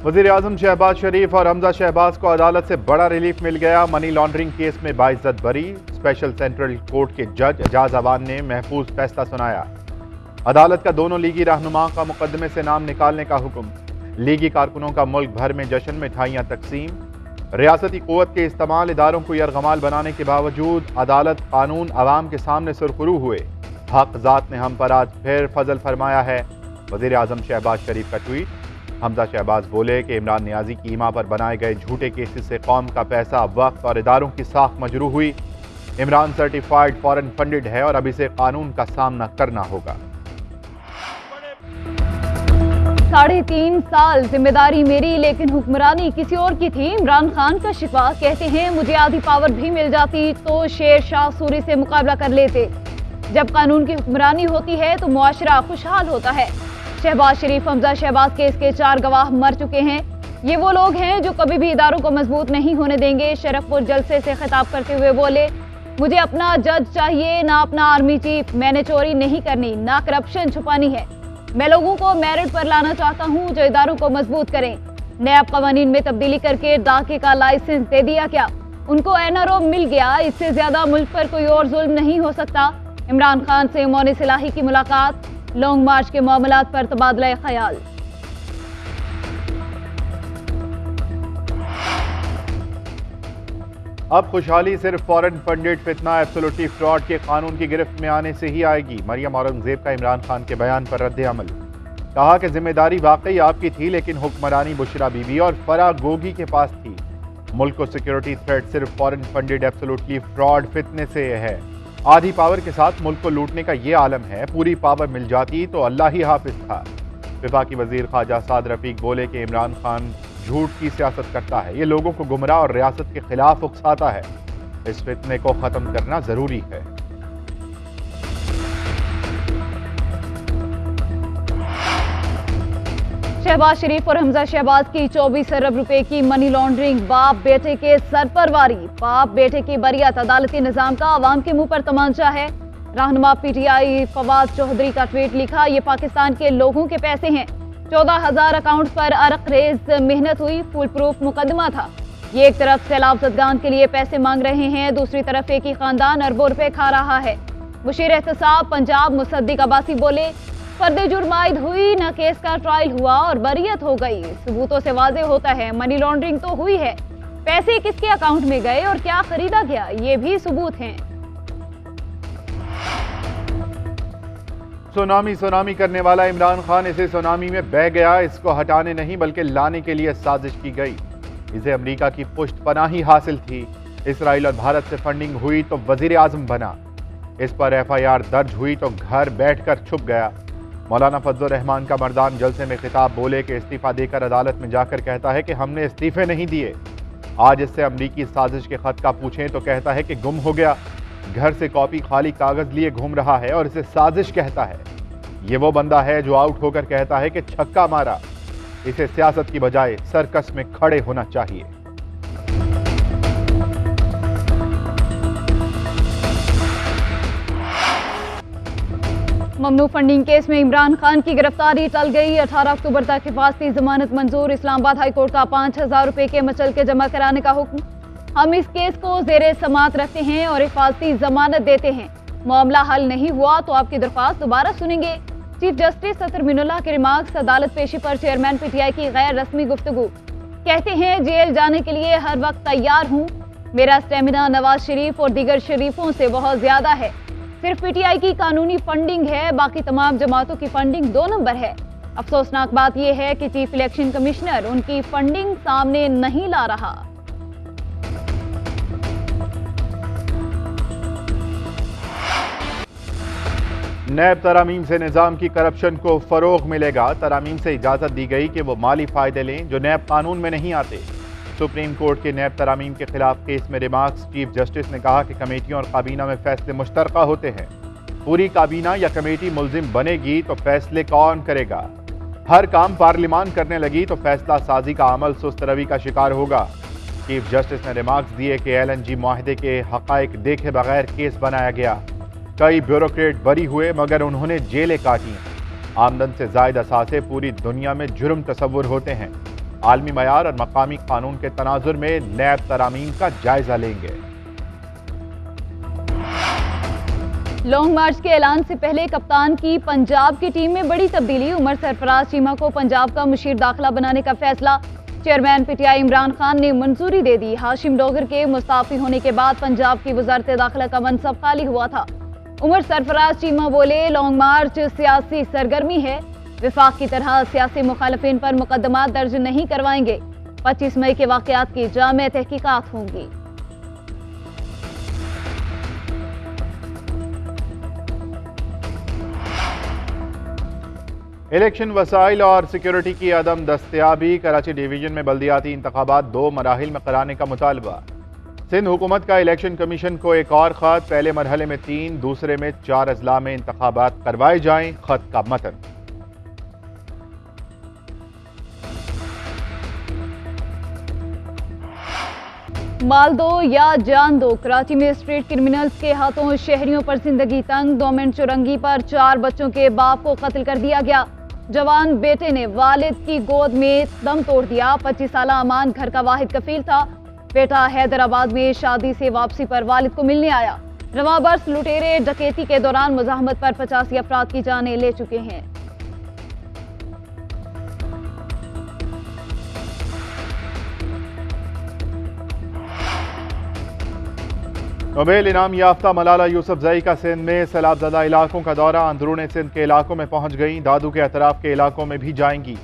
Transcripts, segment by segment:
वज़ीर आज़म शहबाज शरीफ और हमजा शहबाज को अदालत से बड़ा रिलीफ मिल गया। मनी लॉन्ड्रिंग केस में बाइज्जत बरी। स्पेशल सेंट्रल कोर्ट के जज एजाज अवान ने महफूज फैसला सुनाया। अदालत का दोनों लीगी रहनुमा का मुकदमे से नाम निकालने का हुक्म। लीगी कारकुनों का मुल्क भर में जश्न मिठाइयाँ तकसीम। रियासती क़ुव्वत के इस्तेमाल इदारों को यरगमाल बनाने के बावजूद अदालत कानून अवाम के सामने सुरखरू हुए। हक ज़ात ने हम पर आज फिर फजल फरमाया है। वज़ीर आज़म शहबाज शरीफ का ट्वीट। हमजा शहबाज बोले कि इमरान नियाजी की ईमा पर बनाए गए झूठे केसेस से कौम का पैसा, वक्त और इदारों की साख मजरू हुई। इमरान सर्टिफाइड फॉरेन फंडेड है और अब इसे कानून का सामना करना होगा। 3.5 साल जिम्मेदारी मेरी लेकिन हुक्मरानी किसी और की थी। इमरान खान का शिकवा। कहते हैं मुझे आधी पावर भी मिल जाती तो शेर शाह सूरी से मुकाबला कर लेते। जब कानून की हुक्मरानी होती है तो मुआशरा खुशहाल होता है। शहबाज शरीफ हमजा शहबाज केस के 4 गवाह मर चुके हैं। ये वो लोग हैं जो कभी भी इदारों को मजबूत नहीं होने देंगे। शरफपुर जलसे से खिताब करते हुए बोले, मुझे अपना जज चाहिए ना अपना आर्मी चीफ। मैंने चोरी नहीं करनी ना करप्शन छुपानी है। मैं लोगों को मेरिट पर लाना चाहता हूँ जो इदारों को मजबूत करें। नैब कवानीन में तब्दीली करके डाके का लाइसेंस दे दिया क्या? उनको एनआरओ मिल गया। इससे ज्यादा मुल्क पर कोई और जुल्म नहीं हो सकता। इमरान खान से मौन सिलाही की मुलाकात। लॉन्ग मार्च के मामलात पर तबादला ख्याल। अब खुशहाली सिर्फ फॉरेन फंडेड फितना एब्सोल्युटली फ्रॉड के कानून की गिरफ्त में आने से ही आएगी। मरियम औरंगजेब का इमरान खान के बयान पर रद्द अमल। कहा कि जिम्मेदारी वाकई आपकी थी लेकिन हुक्मरानी बुशरा बीबी और फराह गोगी के पास थी। मुल्क को सिक्योरिटी थ्रेट सिर्फ फॉरेन फंडेड एब्सोल्युटली फ्रॉड फितने से है। आधी पावर के साथ मुल्क को लूटने का ये आलम है। पूरी पावर मिल जाती तो अल्लाह ही हाफिज था। वफाकी वजीर ख्वाजा साद रफीक बोले कि इमरान खान झूठ की सियासत करता है। ये लोगों को गुमराह और रियासत के खिलाफ उकसाता है। इस फितने को खत्म करना जरूरी है। शहबाज शरीफ और हमजा शहबाज की 24 अरब रुपए की मनी लॉन्ड्रिंग। बाप बेटे के सर पर वारी। बाप बेटे की बरियत। अदालती निजाम का आवाम के मुंह पर तमांचा है। रहनुमा पीटीआई फवाद चौधरी का ट्वीट लिखा, ये पाकिस्तान के लोगों के पैसे हैं। 14,000 अकाउंट पर अरक रेज मेहनत हुई। फुल प्रूफ मुकदमा था। ये एक तरफ सैलाब ज़दगान के लिए पैसे मांग रहे हैं, दूसरी तरफ एक ही खानदान अरबों रुपए खा रहा है। मुशीर एहतसाब पंजाब मुसद्दिक अब्बासी बोले, फर्दे जुर्म आयद हुई न केस का ट्रायल हुआ और बरियत हो गई। सबूतों से वाज़ेह होता है मनी लॉन्ड्रिंग तो हुई है। पैसे किसके अकाउंट में गए और क्या खरीदा गया ये भी सबूत हैं। सुनामी करने वाला इमरान खान इसे सुनामी में बह गया। इसको हटाने नहीं बल्कि लाने के लिए साजिश की गई। इसे अमेरिका की पुष्ट पनाही हासिल थी। इसराइल और भारत से फंडिंग हुई तो वजीर आजम बना। इस पर FIR दर्ज हुई तो घर बैठकर छुप गया। मौलाना फजल रहमान का मर्दान जलसे में खिताब। बोले कि इस्तीफा देकर अदालत में जाकर कहता है कि हमने इस्तीफे नहीं दिए। आज इससे अमरीकी साजिश के खत का पूछें तो कहता है कि गुम हो गया। घर से कॉपी खाली कागज लिए घूम रहा है और इसे साजिश कहता है। ये वो बंदा है जो आउट होकर कहता है कि छक्का मारा। इसे सियासत की बजाय सर्कस में खड़े होना चाहिए। ममनू फंडिंग केस में इमरान खान की गिरफ्तारी टल गई। 18 अक्टूबर तक हिफाजती जमानत मंजूर। इस्लामाबाद हाई कोर्ट का 5,000 रुपए के मचल के जमा कराने का हुक्म। हम इस केस को जेरे समात रखते हैं और हिफाजती जमानत देते हैं। मामला हल नहीं हुआ तो आपकी दरख्वास्त दोबारा सुनेंगे। चीफ जस्टिस सतर मिनुल्लाह के रिमार्क्स। अदालत पेशी पर चेयरमैन PTI की गैर रस्मी गुफ्तगू। कहते हैं जेल जाने के लिए हर वक्त तैयार हूँ। मेरा स्टेमिना नवाज शरीफ और दीगर शरीफों से बहुत ज्यादा है। सिर्फ PTI की कानूनी फंडिंग है, बाकी तमाम जमातों की फंडिंग 2 नंबर है। अफसोसनाक बात यह है कि चीफ इलेक्शन कमिश्नर उनकी फंडिंग सामने नहीं ला रहा। नैब तरामीम से निज़ाम की करप्शन को फरोग मिलेगा। तरामीम से इजाज़त दी गई कि वो माली फ़ायदे लें जो नैब कानून में नहीं आते। सुप्रीम कोर्ट के नैब तरामीम के खिलाफ केस में रिमार्क्स। चीफ जस्टिस ने कहा कि कमेटियों और काबीना में फैसले मुश्तरका होते हैं। पूरी काबीना या कमेटी मुल्जिम बनेगी तो फैसले कौन करेगा? हर काम पार्लिमान करने लगी तो फैसला साजी का अमल सुस्त रवि का शिकार होगा। चीफ जस्टिस ने रिमार्क्स दिए कि LNG मुआहदे के हक़ाइक़ देखे बगैर केस बनाया गया। कई ब्यूरोक्रेट बरी हुए मगर उन्होंने जेलें काटी। आमदन से ज़ायद असासे पूरी दुनिया में जुर्म तस्वुर होते हैं। عالمی معیار اور مقامی قانون کے تناظر میں نیب ترامیم کا جائزہ لیں گے۔ لانگ مارچ کے اعلان سے پہلے کپتان کی پنجاب کی ٹیم میں بڑی تبدیلی، عمر سرفراز چیمہ کو پنجاب کا مشیر داخلہ بنانے کا فیصلہ، chairman P T I Imran Khan نے منظوری دے دی۔ ہاشم ڈوگر کے مستعفی ہونے کے بعد پنجاب کی وزارت داخلہ کا منصب خالی ہوا تھا۔ عمر سرفراز چیمہ بولے، لانگ مارچ سیاسی سرگرمی ہے، وفاق کی طرح سیاسی مخالفین پر مقدمات درج نہیں کروائیں گے، 25 مئی کے واقعات کی جامع تحقیقات ہوں گی۔ الیکشن وسائل اور سیکیورٹی کی عدم دستیابی، کراچی ڈویژن میں بلدیاتی انتخابات 2 مراحل میں کرانے کا مطالبہ۔ سندھ حکومت کا الیکشن کمیشن کو ایک اور خط، پہلے مرحلے میں 3، دوسرے میں 4 اضلاع میں انتخابات کروائے جائیں، خط کا متن۔ مال دو یا جان دو، کراچی میں اسٹریٹ کرمنلز کے ہاتھوں شہریوں پر زندگی تنگ، 2 منٹ چرنگی پر 4 بچوں کے باپ کو قتل کر دیا گیا۔ جوان بیٹے نے والد کی گود میں دم توڑ دیا، 25 سالہ امان گھر کا واحد کفیل تھا۔ بیٹا حیدرآباد میں شادی سے واپسی پر والد کو ملنے آیا۔ رواں برس لٹیرے ڈکیتی کے دوران مزاحمت پر 85 افراد کی جانیں لے چکے ہیں۔ نوبیل انعام یافتہ ملالہ یوسفزئی کا سندھ میں سیلاب زدہ علاقوں کا دورہ، اندرون سندھ کے علاقوں میں پہنچ گئیں، دادو کے اطراف کے علاقوں میں بھی جائیں گی،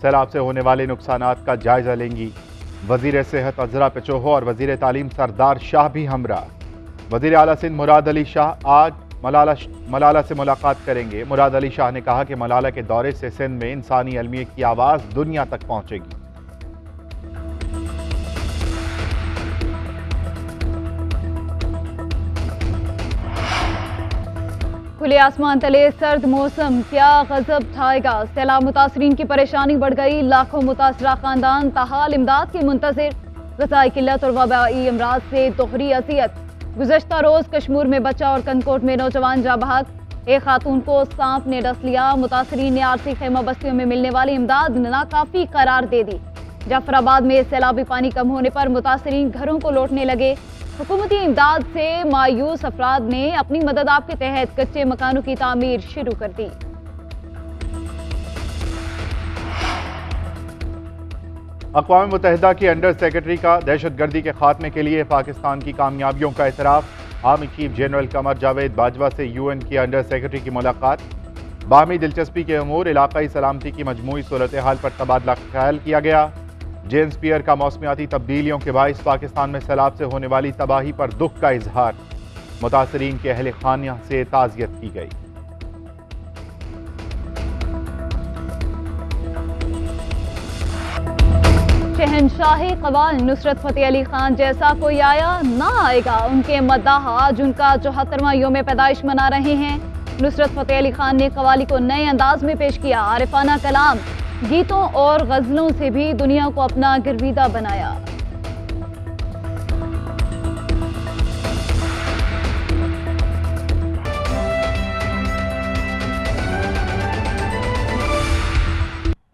سیلاب سے ہونے والے نقصانات کا جائزہ لیں گی۔ وزیر صحت عذرا پچوہو اور وزیر تعلیم سردار شاہ بھی ہمراہ۔ وزیر اعلیٰ سندھ مراد علی شاہ آج ملالہ سے ملاقات کریں گے۔ مراد علی شاہ نے کہا کہ ملالہ کے دورے سے سندھ میں انسانی المیہ کی آواز دنیا تک پہنچے گی۔ کھلے آسمان تلے سرد موسم کیا غضب ڈھائے گا، سیلاب متاثرین کی پریشانی بڑھ گئی، لاکھوں متاثرہ خاندان تاحال امداد کے منتظر، غذائی قلت اور وبائی امراض سے دوہری اذیت۔ گزشتہ روز کشمیر میں بچہ اور کنکوٹ میں نوجوان جاں بحق، ایک خاتون کو سانپ نے ڈس لیا، متاثرین نے عارضی خیمہ بستیوں میں ملنے والی امداد ناکافی قرار دے دی۔ جعفر آباد میں سیلابی پانی کم ہونے پر متاثرین گھروں کو لوٹنے لگے، حکومتی امداد سے مایوس افراد نے اپنی مدد آپ کے تحت کچے مکانوں کی تعمیر شروع کر دی۔ اقوام متحدہ کی انڈر سیکرٹری کا دہشت گردی کے خاتمے کے لیے پاکستان کی کامیابیوں کا اعتراف، army chief general Qamar Javed Bajwa سے UN کی انڈر سیکرٹری کی ملاقات، باہمی دلچسپی کے امور، علاقائی سلامتی کی مجموعی صورتحال پر تبادلہ خیال کیا گیا۔ جیمز پیئر کا موسمیاتی تبدیلیوں کے باعث پاکستان میں سیلاب سے ہونے والی تباہی پر دکھ کا اظہار، متاثرین کے اہل خانہ سے تعزیت کی گئی۔ شہنشاہ قوال نصرت فتح علی خان جیسا کوئی آیا نہ آئے گا، ان کے مداح آج ان کا 74واں یوم پیدائش منا رہے ہیں۔ نصرت فتح علی خان نے قوالی کو نئے انداز میں پیش کیا، عارفانہ کلام، گیتوں اور غزلوں سے بھی دنیا کو اپنا گرویدہ بنایا۔